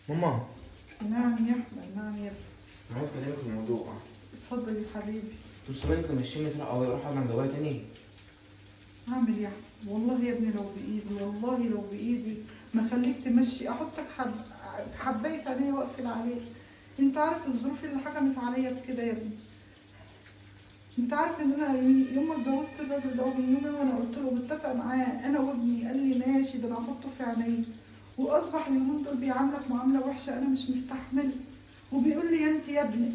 ماما، نعم يا احمد، نعم يا ابني. انا عايز اكلمك في الموضوع. اتفضل يا حبيبي. بص بالك تمشيني تروح او اروح اقعد عند بابايا تاني. هعمل يا احمد، والله يا ابني لو بايدي، والله لو بايدي ما خليك تمشي، احطك في حبايه عينيا واقفل عليك. انت عارف الظروف اللي حكمت عليا بكده يا ابني. انت عارف ان انا يوم ما اتجوزت الراجل ده، من يومي وانا قلت له متفق معاه انا وابني، قال لي ماشي، ده انا هحطه في عينيا. واصبح اليومين دول بيعاملك معامله وحشه، انا مش مستحمله. وبيقول لي يا انت يا ابنك،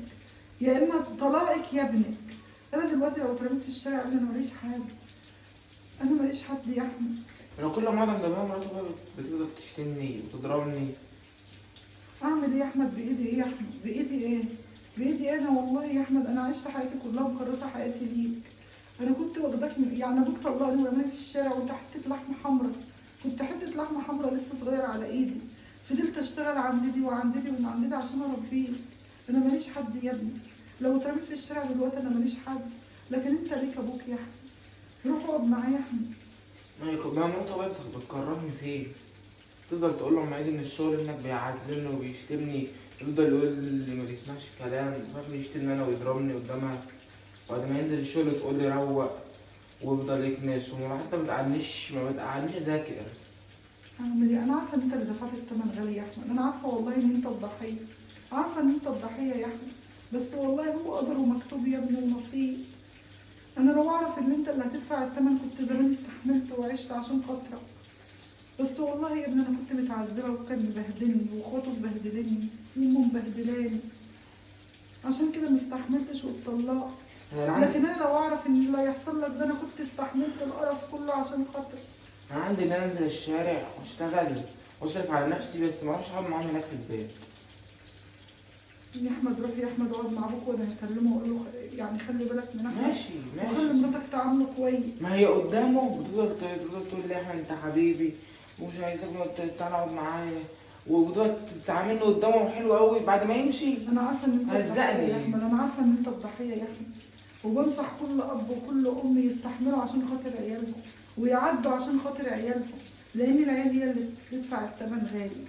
يا اما طلاقك يا ابنك. انا دلوقتي لو اترميت في الشارع انا ماليش حاجه، انا ماليش حد يا احمد. انا كل ما اقعد عند بابايا مراتي بقى بتفضل تشتمني وتضربني. اعمل ايه يا احمد؟ بايدي ايه يا احمد؟ بايدي ايه؟ بايدي ايه؟ انا والله يا احمد انا عشت حياتي كلها مكرسه حياتي ليك. انا كنت واخداك يعني ابوك طلقني ورماني في الشارع وانت حته لحمه حمرا. كنت حته لحمه حمرا لسه صغيره على ايدي. فضلت اشتغل عند دي وعند دي وعند دي عشان اربيك. انا ماليش حد يا ابني. لو اترميت في الشارع دلوقتي انا ماليش حد. لكن انت ليك ابوك يا احمد. روح اقعد معايا يا احمد. ما مراتي بقى بتكرهني فيه. تفضل تقول له لما يجي من الشغل انك بيعذبني وبيشتمني. يفضل يقول لي ما بيسمعش الكلام، يفضل يشتمني انا ويضربني قدامها. بعد ما ينزل الشغل تقول لي روق، ويفضل يكنس حتى ما بتقعدنيش اذاكر. اعمل ايه؟ انا عارفه ان انت اللي دفعت الثمن غالي يا احمد، انا عارفه والله ان انت الضحيه. عارفه ان انت الضحيه يا احمد. بس والله هو قدر ومكتوب يا ابني ونصيب. انا لو اعرف ان انت اللي هتدفع الثمن كنت زماني استحملت وعشت عشان خاطرك. بس والله يا ابني انا كنت متعذبه وكان مبهدلني واخواته مبهدلني وامه مبهدلاني. عشان كده مستحملتش واتطلقت. لكن انا لو اعرف ان اللي هيحصل لك ده انا كنت استحملت القرف كله عشان خاطرك. انا عندي ان انا انزل الشارع واشتغل واصرف على نفسي، بس ما اروحش اقعد معاهم هناك في البيت. يا احمد روح يا احمد اقعد مع ابوك وانا هكلمه واقول له يعني خلي بالك من احمد. ماشي وخلي ماشي. مراتك تعامله كويس. ما هي قدامه بتفضل تقول لي احمد انت حبيبي ومش عايزك تعالى اقعد معايا، وبتفضل تعاملني قدامه حلو قوي. بعد ما يمشي انا عارفه ان انت الضحيه هزقني. يا احمد، انا عارفه ان انت الضحيه يا احمد. وبنصح كل اب وكل ام يستحملوا عشان خاطر عيالهم، ويعدوا عشان خاطر عيالهم. لان العيال هي اللي بتدفع الثمن غالي.